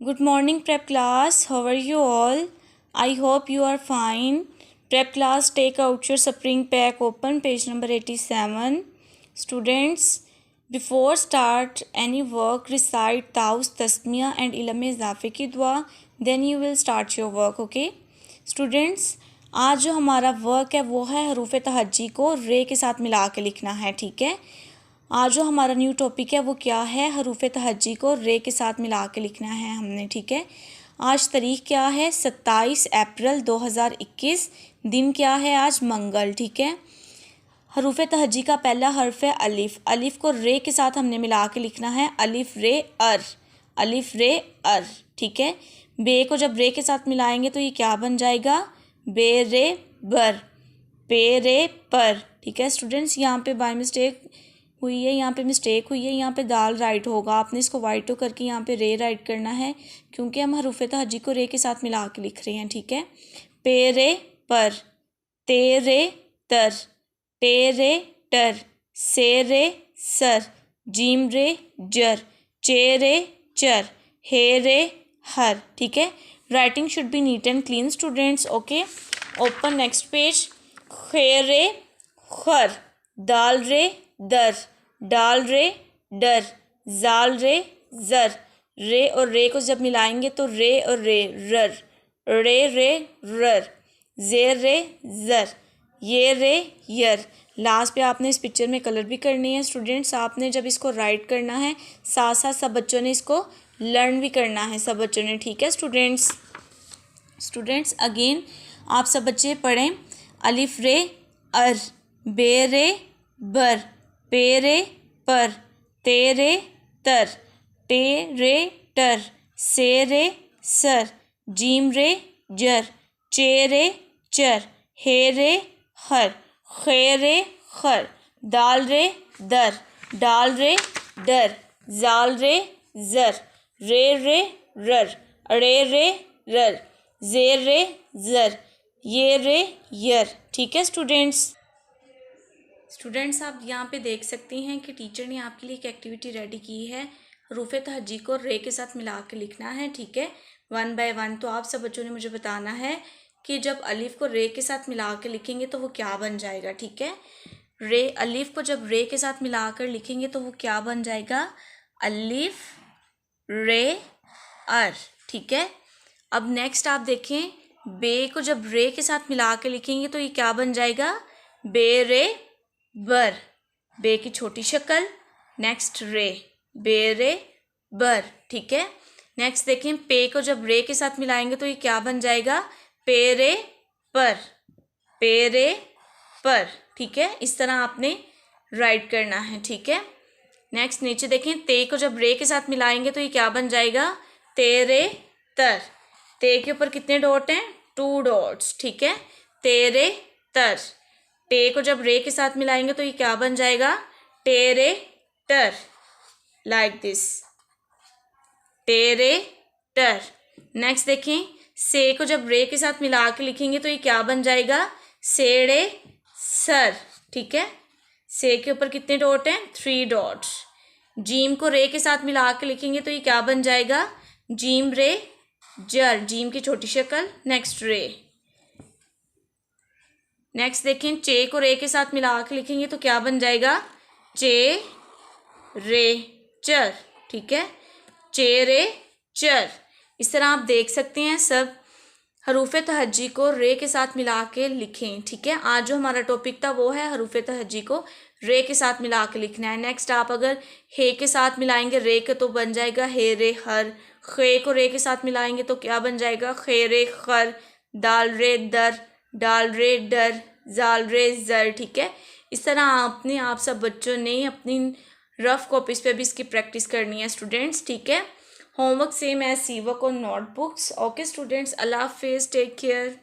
Good morning, prep class. How are you all? I hope you are fine. Prep class, take out your spring pack, open page number 87. Students, before start any work, recite Taus, Tasmiya and Ilm Izafe की दुआ. Then you will start your work, okay? Students, आज जो हमारा work है वो है हरूफ तहज्जी को रे के साथ मिला के लिखना है, ठीक है। आज जो हमारा न्यू टॉपिक है वो क्या है, हरूफ तहज्जी को रे के साथ मिला के लिखना है हमने, ठीक है। आज तारीख क्या है, 27 अप्रैल 2021। दिन क्या है आज, मंगल, ठीक है। हरूफ तहज्जी का पहला हर्फ है अलिफ। अलिफ को रे के साथ हमने मिला के लिखना है, अलिफ रे अर, अलिफ रे अर, ठीक है। बे को जब रे के साथ मिलाएंगे तो ये क्या बन जाएगा, बे रे बर, पे रे पर, ठीक है। स्टूडेंट्स यहाँ पे बाय मिस्टेक हुई है, यहाँ पे मिस्टेक हुई है, यहाँ पे दाल राइट होगा, आपने इसको वाइट करके यहाँ पे रे राइट करना है, क्योंकि हम हरूफ तहज्जी को रे के साथ मिला के लिख रहे हैं, ठीक है। पे रे पर, ते रे तर, टे रे टर, से रे सर, जीम रे जर, चे रे चर, हे रे हर, ठीक है। Writing should be neat and clean students, okay. Open next page. खे रे खर, दाल रे दर, डाल रे डर, जाल रे जर। रे और रे को जब मिलाएंगे तो रे और रे रर, रे रे रर, जेर रे जर, ये रे यर। लास्ट पे आपने इस पिक्चर में कलर भी करनी है स्टूडेंट्स। आपने जब इसको राइट करना है साथ साथ सब बच्चों ने इसको लर्न भी करना है, सब बच्चों ने, ठीक है स्टूडेंट्स। स्टूडेंट्स अगेन आप सब बच्चे पढ़ें। अलिफ रे अर, बे रे बर, पे रे पर, ते रे तर, टे रे टर, से रे सर, जीम रे जर, चे रे चर, हे रे हर, खे रे खर, दाल रे दर, डाल रे डर, जाल रे जर, रे रर, अड़े रे रर, जेर रे जर, ये रे यर, ठीक है स्टूडेंट्स। स्टूडेंट्स आप यहाँ पे देख सकती हैं कि टीचर ने आपके लिए एक एक्टिविटी रेडी की है, हरूफ तहज्जी को रे के साथ मिला के लिखना है, ठीक है, 1 बाय 1। तो आप सब बच्चों ने मुझे बताना है कि जब अलिफ को रे के साथ मिला के लिखेंगे तो वो क्या बन जाएगा, ठीक है। रे अलिफ को जब रे के साथ मिला कर लिखेंगे तो वो क्या बन जाएगा, अलिफ रे अर, ठीक है। अब नेक्स्ट आप देखें, बे को जब रे के साथ मिला के लिखेंगे तो ये क्या बन जाएगा, बे रे बर, बे की छोटी शक्ल, नेक्स्ट रे, बे रे बर, ठीक है। नेक्स्ट देखें, पे को जब रे के साथ मिलाएंगे तो ये क्या बन जाएगा, पे रे पर, पे रे पर, ठीक है। इस तरह आपने राइट करना है, ठीक है। नेक्स्ट नीचे देखें, ते को जब रे के साथ मिलाएंगे तो ये क्या बन जाएगा, ते रे तर, ते के ऊपर कितने डॉट हैं, 2 डॉट्स, ठीक है, ते रे तर। टे को जब रे के साथ मिलाएंगे तो ये क्या बन जाएगा, टे रे टर, लाइक दिस, टे रे टर। नेक्स्ट देखें, से को जब रे के साथ मिला के लिखेंगे तो ये क्या बन जाएगा, सेड़े सर, ठीक है। से के ऊपर कितने डॉट हैं, 3 डॉट्स। जीम को रे के साथ मिला के लिखेंगे तो ये क्या बन जाएगा, जीम रे जर, जीम की छोटी शक्ल, नेक्स्ट रे। नेक्स्ट देखें, चे को रे के साथ मिला के लिखेंगे तो क्या बन जाएगा, चे रे चर, ठीक है, चे रे चर। इस तरह आप देख सकते हैं सब हरूफ तहज्जी को रे के साथ मिला के लिखें, ठीक है। आज जो हमारा टॉपिक था वो है हरूफ तहज्जी को रे के साथ मिला के लिखना है। नेक्स्ट आप अगर हे के साथ मिलाएंगे रे के तो बन जाएगा हे रे हर, खे को रे के साथ मिलाएंगे तो क्या बन जाएगा, खे रे खर, दाल रे दर, डाल रे डर, जाल रे जर, ठीक है। इस तरह आपने आप सब बच्चों ने अपनी रफ कॉपीज़ पे भी इसकी प्रैक्टिस करनी है स्टूडेंट्स, ठीक है। Homework same as see work on notebooks, okay students. Allah हाफिज़, टेक केयर।